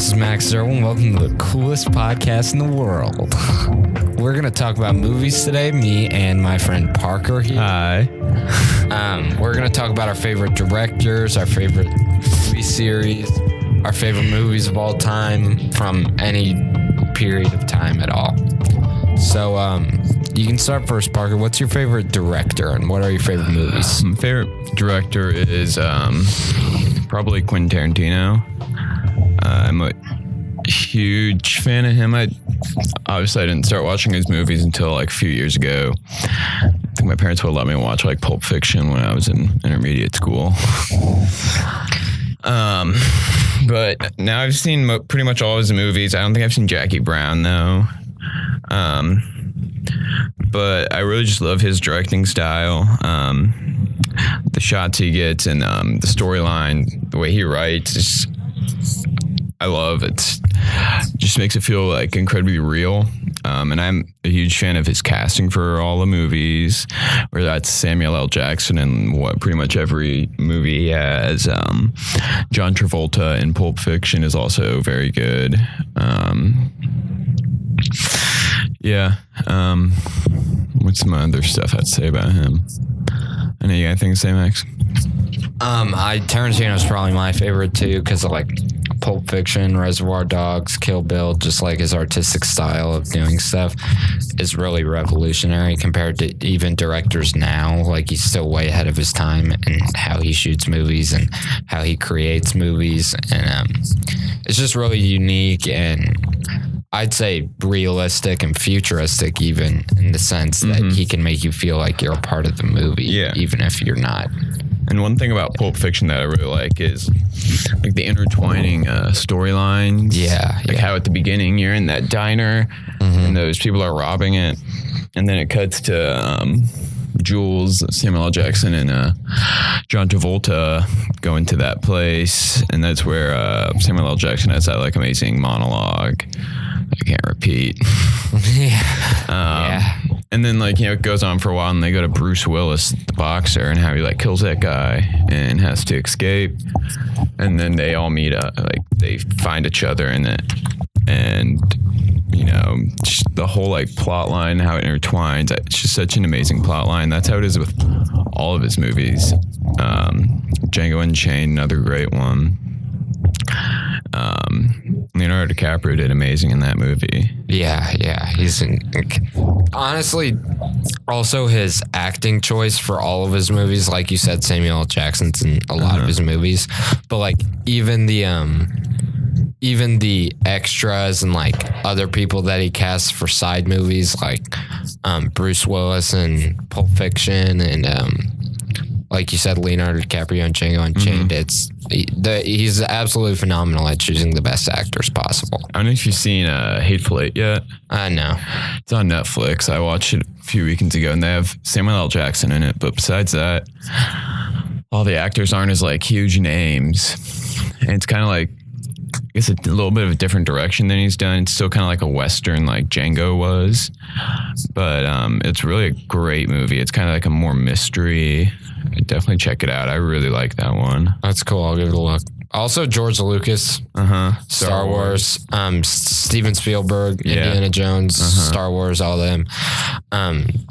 this is Max Zerwin. Welcome to the coolest podcast in the world. We're going to talk about movies today, me and my friend Parker here. Hi. We're going to talk about our favorite directors, our favorite movie series, our favorite movies of all time from any period of time at all. So, you can start first, Parker. What's your favorite director and what are your favorite movies? My favorite director is probably Quentin Tarantino. I'm a huge fan of him. Obviously I didn't start watching his movies until like a few years ago. I think my parents would let me watch like Pulp Fiction when I was in intermediate school. But now I've seen pretty much all his movies. I don't think I've seen Jackie Brown though. But I really just love his directing style. The shots he gets and the storyline, the way he writes, I love it. Just makes it feel like incredibly real. And I'm a huge fan of his casting for all the movies, where that's Samuel L. Jackson and what pretty much every movie he has. John Travolta in Pulp Fiction is also very good. What's some other stuff I'd say about him? I know you got anything to say, Max? Tarantino's probably my favorite too, because of like Pulp Fiction, Reservoir Dogs, Kill Bill, just like his artistic style of doing stuff is really revolutionary compared to even directors now. Like he's still way ahead of his time in how he shoots movies and how he creates movies. And it's just really unique and I'd say realistic and futuristic, even in the sense that he can make you feel like you're a part of the movie, even if you're not. And one thing about Pulp Fiction that I really like is like the intertwining storylines. Like how at the beginning you're in that diner and those people are robbing it. And then it cuts to Jules, Samuel L. Jackson, and John Travolta go into that place. And that's where Samuel L. Jackson has that like amazing monologue. I can't repeat. And then like, it goes on for a while and they go to Bruce Willis, the boxer, and how he like kills that guy and has to escape. And then they all meet up, like they find each other in it. And just the whole like plot line, how it intertwines. It's just such an amazing plot line. That's how it is with all of his movies. Django Unchained, another great one. Leonardo DiCaprio did amazing in that movie. He's honestly also his acting choice for all of his movies, like you said, Samuel L. Jackson's in a lot of his movies, but like even the extras and like other people that he casts for side movies, like Bruce Willis and Pulp Fiction and like you said, Leonardo DiCaprio and Django Unchained. He's absolutely phenomenal at choosing the best actors possible. I don't know if you've seen Hateful Eight yet. No. It's on Netflix. I watched it a few weekends ago, and they have Samuel L. Jackson in it. But besides that, all the actors aren't as like huge names. And it's kind of like, I guess a little bit of a different direction than he's done. It's still kind of like a Western like Django was. But it's really a great movie. It's kind of like a more mystery. Definitely check it out. I really like that one. That's cool. I'll give it a look. Also, George Lucas, Star Wars, Steven Spielberg, Indiana Jones, Star Wars, all them.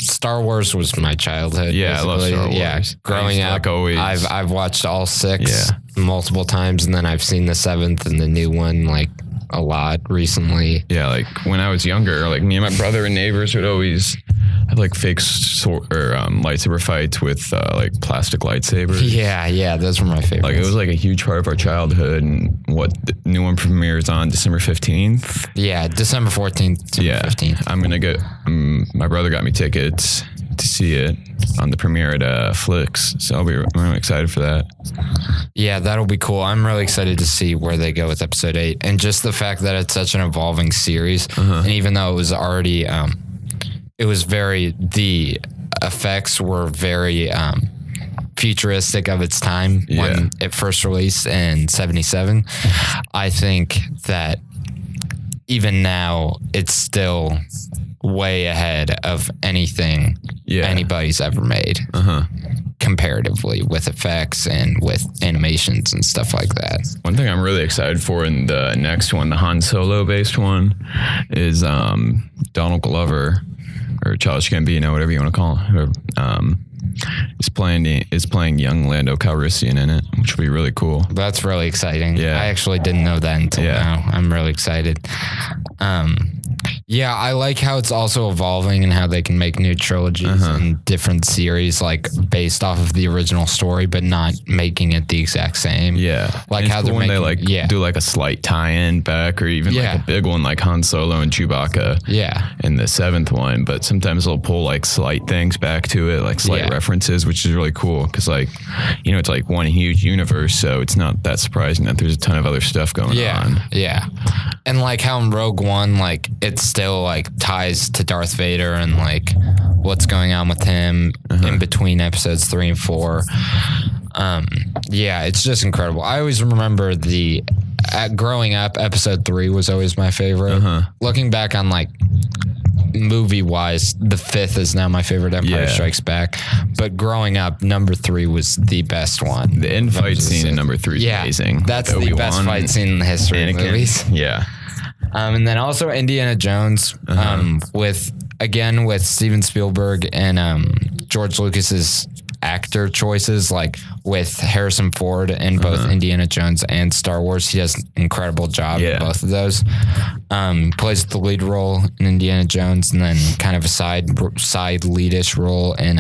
Star Wars was my childhood. Yeah, basically. I love Star Wars. Yeah, growing up, like always. I've watched all 6 multiple times, and then I've seen the 7th and the new one like a lot recently. Yeah, like when I was younger, like me and my brother and neighbors would always have like fake lightsaber fights with like plastic lightsabers. Yeah, those were my favorites. Like it was like a huge part of our childhood. And what the new one premieres on December 15th. Yeah, December 14th. 15th. I'm gonna go. My brother got me tickets to see it on the premiere at Flix, so I'm really excited for that. Yeah, that'll be cool. I'm really excited to see where they go with episode 8, and just the fact that it's such an evolving series. And even though it was already the effects were very futuristic of its time when it first released in 1977. I think that even now it's still way ahead of anything anybody's ever made. comparatively with effects and with animations and stuff like that. One thing I'm really excited for in the next one, the Han Solo based one, is Donald Glover or Childish Gambino, whatever you want to call him, is playing young Lando Calrissian in it, which will be really cool. That's really exciting. Yeah. I actually didn't know that until now. I'm really excited. Yeah, I like how it's also evolving and how they can make new trilogies and different series like based off of the original story, but not making it the exact same. Yeah, like and how it's they're cool when making they do like a slight tie-in back, or even like a big one like Han Solo and Chewbacca. Yeah, in the 7th one, but sometimes they'll pull like slight things back to it, like slight references, which is really cool because like it's like one huge universe, so it's not that surprising that there's a ton of other stuff going on. Yeah, and like how in Rogue One, like it still like ties to Darth Vader and like what's going on with him in between episodes 3 and 4. Yeah, it's just incredible. I always remember growing up, episode 3 was always my favorite. Looking back on like movie wise, the 5th is now my favorite, Empire Strikes Back. But growing up, number 3 was the best one. The end fight scene in number 3 is amazing. That's the best fight scene in the history of movies. Yeah. And then also Indiana Jones, with Steven Spielberg and George Lucas's actor choices, like with Harrison Ford in both Indiana Jones and Star Wars. He does an incredible job in both of those. Plays the lead role in Indiana Jones, and then kind of a side leadish role in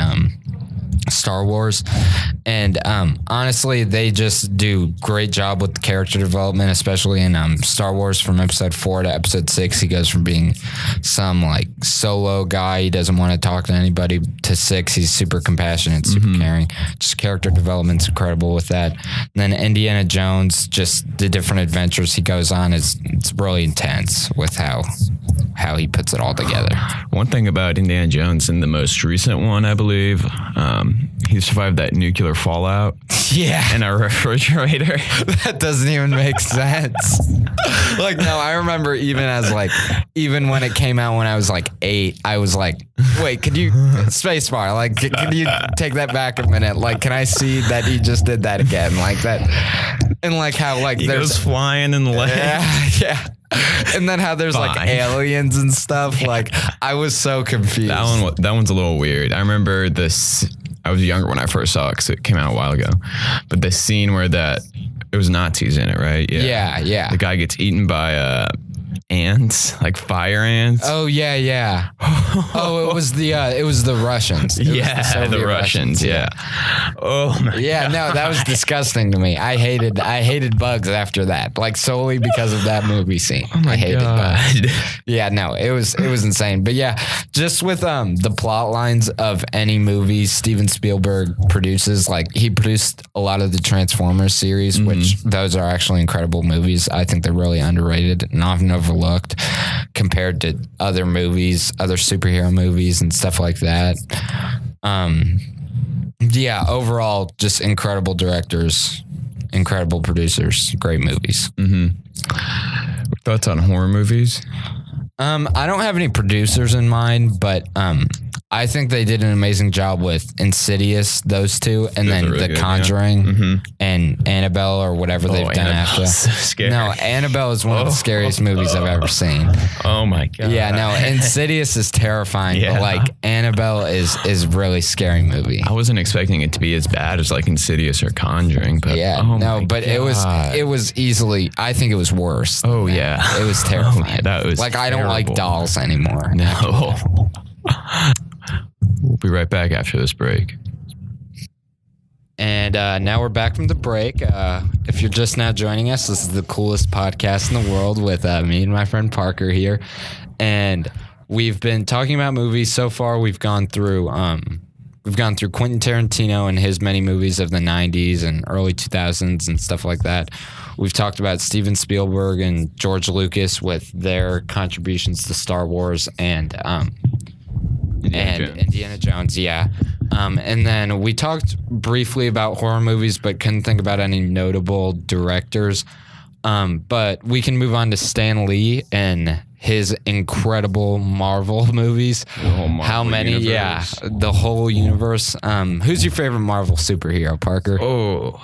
Star Wars. And honestly, they just do great job with the character development, especially in Star Wars. From episode 4 to episode 6, he goes from being some like solo guy, he doesn't want to talk to anybody, to 6 he's super compassionate, super caring. Just character development's incredible with that. And then Indiana Jones, just the different adventures he goes on, it's really intense with how he puts it all together. One thing about Indiana Jones in the most recent one, I believe, he survived that nuclear fallout. Yeah. In a refrigerator. That doesn't even make sense. Like, no, I remember even when it came out when I was like 8, I was like, wait, could you, spacebar, like, could you take that back a minute? Like, can I see that he just did that again? Like that. And like how, like, he goes flying in the leg. Yeah. And then how there's like aliens and stuff. Like, I was so confused. That one's a little weird. I remember this. I was younger when I first saw it because it came out a while ago. But the scene where it was Nazis in it, right? Yeah. The guy gets eaten by ants, like fire ants. Oh yeah. It was the Russians. The Russians. Yeah. Oh my. Yeah, God. no, that was disgusting to me. I hated bugs after that, like solely because of that movie scene. Oh my I hated God. bugs. Yeah, no, it was insane. But yeah, just with the plot lines of any movie Steven Spielberg produces, like he produced a lot of the Transformers series, which those are actually incredible movies. I think they're really underrated and often overlooked compared to other movies, other superhero movies and stuff like that. Yeah, overall, just incredible directors, incredible producers, great movies. Thoughts on horror movies? I don't have any producers in mind, but I think they did an amazing job with Insidious, those two, and then really The Conjuring and Annabelle or whatever they've done after. So scary. No, Annabelle is one of the scariest movies I've ever seen. Oh my God. Yeah, no, Insidious is terrifying, but like Annabelle is really scary movie. I wasn't expecting it to be as bad as like Insidious or Conjuring, but it was easily, I think it was worse. Oh yeah. It was terrifying. That was like, I don't like dolls anymore. No. We'll be right back after this break. And now we're back from the break. If you're just now joining us, this is the coolest podcast in the world with me and my friend Parker here. And we've been talking about movies so far. We've gone through Quentin Tarantino and his many movies of the 90s and early 2000s and stuff like that. We've talked about Steven Spielberg and George Lucas with their contributions to Star Wars and Indiana Jones, yeah. And then we talked briefly about horror movies, but couldn't think about any notable directors. But we can move on to Stan Lee and his incredible Marvel movies. The whole Marvel How many? universe. Yeah, the whole universe. Who's your favorite Marvel superhero, Parker? Oh,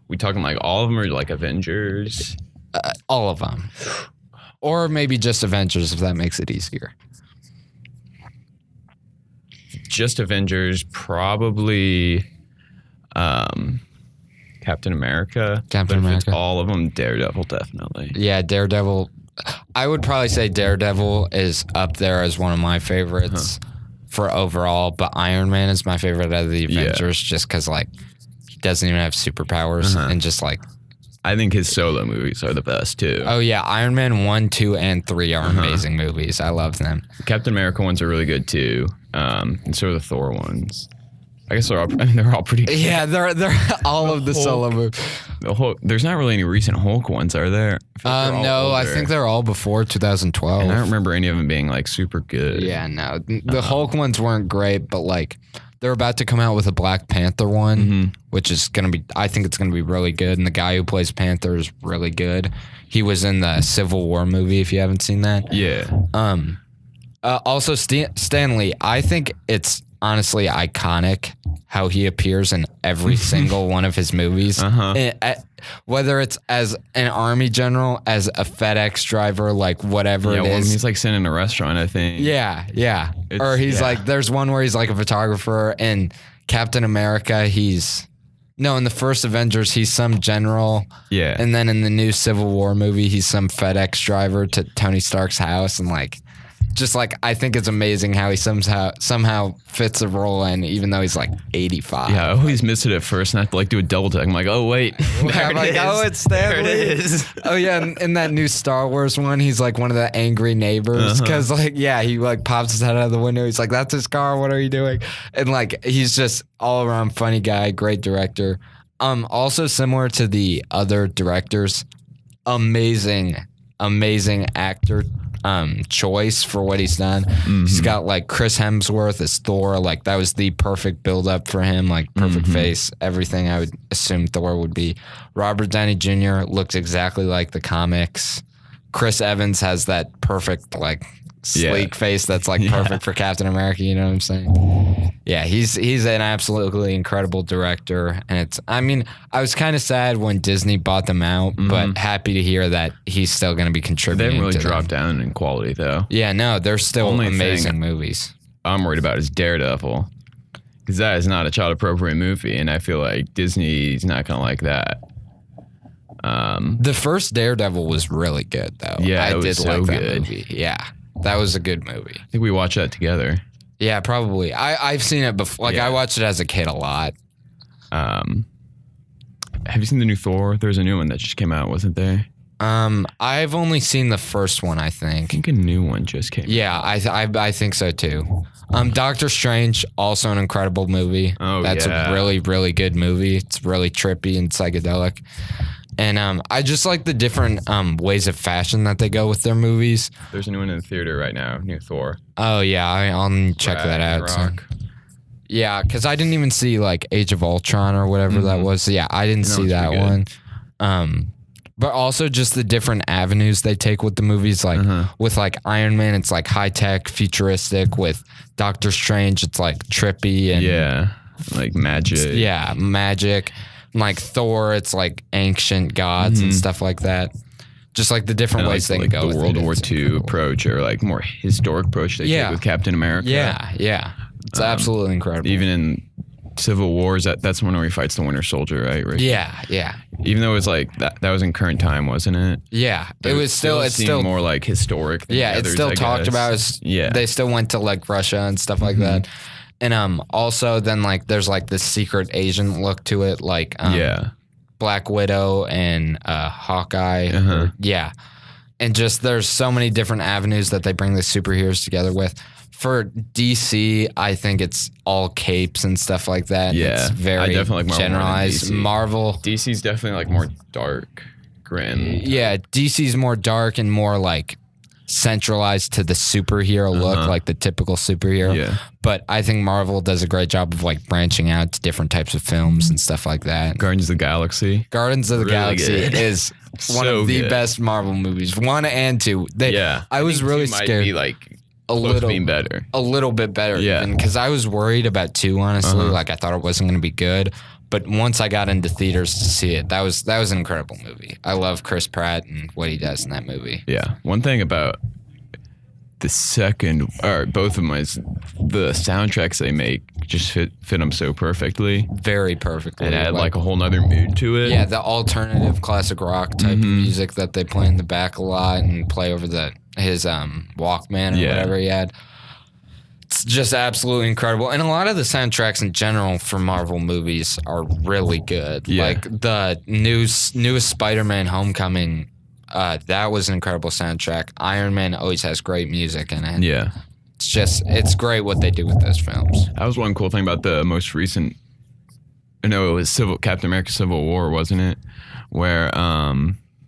we talking like all of them or like Avengers? All of them. Or maybe just Avengers, if that makes it easier. Just Avengers, probably Captain America. Captain But if it's America. all of them, Daredevil, definitely. Yeah, Daredevil. I would probably say Daredevil is up there as one of my favorites for overall, but Iron Man is my favorite out of the Avengers just because, like, he doesn't even have superpowers and just, like... I think his solo movies are the best, too. Oh, yeah, Iron Man 1, 2, and 3 are amazing movies. I love them. Captain America ones are really good, too. And so are the Thor ones. I guess they're all pretty good. Yeah, they're all of the solo movies. There's not really any recent Hulk ones, are there? No, I think they're all before 2012. And I don't remember any of them being like super good. Yeah, no. The Hulk ones weren't great, but like they're about to come out with a Black Panther one, which is going to be, I think it's going to be really good. And the guy who plays Panther is really good. He was in the Civil War movie, if you haven't seen that. Yeah. Also, Stan Lee, I think it's honestly iconic how he appears in every single one of his movies. Whether it's as an army general, as a FedEx driver, like whatever it is. He's like sitting in a restaurant, I think. Yeah. Or he's like, there's one where he's like a photographer. In Captain America, in the first Avengers, he's some general. Yeah. And then in the new Civil War movie, he's some FedEx driver to Tony Stark's house. And like, just like, I think it's amazing how he somehow fits a role in, even though he's like 85. Yeah, I always miss it at first, and I have to like do a double take. I'm like, oh wait, it's Stan Lee. There it is. Oh yeah, in that new Star Wars one, he's like one of the angry neighbors because he like pops his head out of the window. He's like, "That's his car. What are you doing?" And like, he's just all around funny guy, great director. Also similar to the other directors, amazing actor. Choice for what he's done. He's got like Chris Hemsworth as Thor. Like that was the perfect build up for him. Like perfect face, everything I would assume Thor would be. Robert Downey Jr. looks exactly like the comics. Chris Evans has that perfect like sleek face that's like perfect for Captain America. You know what I'm saying? Yeah, he's an absolutely incredible director, and I was kind of sad when Disney bought them out, but happy to hear that he's still going to be contributing. They haven't really to dropped down in quality though. Yeah, no, they're still amazing movies. I'm worried about is Daredevil, because that is not a child appropriate movie, and I feel like Disney's not going to like that. The first Daredevil was really good though. Yeah, I it was did so like that good. movie. Yeah, that was a good movie. I think we watched that together. Yeah, probably. I've seen it before. Like I watched it as a kid a lot. Have you seen the new Thor? There's a new one that just came out, wasn't there? I've only seen the first one, I I think. think a new one just came out. Yeah, I think so too. Doctor Strange, also an incredible movie. Oh, That's yeah. a really, really good movie. It's really trippy and psychedelic. And I just like the different ways of fashion that they go with their movies. There's a new one in the theater right now, new Thor. Oh, yeah, I'll check that out. So. Yeah, because I didn't even see like Age of Ultron or whatever that was. So, yeah, I didn't see that one. But also just the different avenues they take with the movies. Like with like Iron Man, it's like high tech, futuristic. With Doctor Strange, it's like trippy and like magic. Yeah, magic. Like Thor, it's like ancient gods and stuff like that. Just like the different ways they can go the with World it. War It's II cool. approach, or like more historic approach they take with Captain America. Yeah. It's absolutely incredible. Even in Civil Wars, that's one where he fights the Winter Soldier, right? Yeah. Even though it was like that was in current time, wasn't it? Yeah, But it's still more like historic. Than yeah, the it's others, still I talked guess. about. They still went to like Russia and stuff like that. And also then like there's like this secret agent look to it, like Black Widow and Hawkeye. And just there's so many different avenues that they bring the superheroes together with. For DC, I think it's all capes and stuff like that. Yeah, it's very I definitely like Marvel generalized. more than DC. DC's definitely like more dark, grim. Yeah, DC's more dark and more like centralized to the superhero look, like the typical superhero. Yeah. But I think Marvel does a great job of like branching out to different types of films and stuff like that. Guardians of the Galaxy. Guardians of the Really Galaxy good. is one So of the good. best Marvel movies. 1 and 2. I was think really 2 might scared. be like a close to little being better. A little bit better, Yeah. because I was worried about 2, honestly. Like, I thought it wasn't going to be good. But once I got into theaters to see it, that was an incredible movie. I love Chris Pratt and what he does in that movie. Yeah. One thing about the second, or both of them, is the soundtracks they make just fit them so perfectly. Very perfectly. And add like a whole nother mood to it. Yeah, the alternative classic rock type of music that they play in the back a lot and play over his Walkman or whatever he had. It's just absolutely incredible. And a lot of the soundtracks in general for Marvel movies are really good. Yeah. Like the newest Spider-Man Homecoming, that was an incredible soundtrack. Iron Man always has great music in it. Yeah. It's great what they do with those films. That was one cool thing about the most recent, it was Captain America Civil War, wasn't it? Where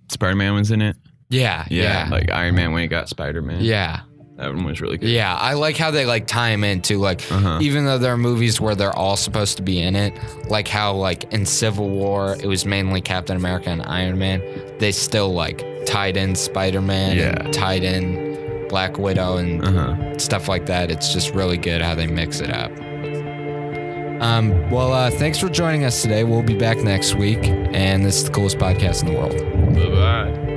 Spider-Man was in it. Yeah. Like Iron Man when he got Spider-Man. Yeah. That one was really good. Yeah, I like how they like tie him in too. Like, even though there are movies where they're all supposed to be in it, like how like in Civil War it was mainly Captain America and Iron Man, they still like tied in Spider-Man, and tied in Black Widow and stuff like that. It's just really good how they mix it up. Well, thanks for joining us today. We'll be back next week, and this is the coolest podcast in the world. Bye-bye.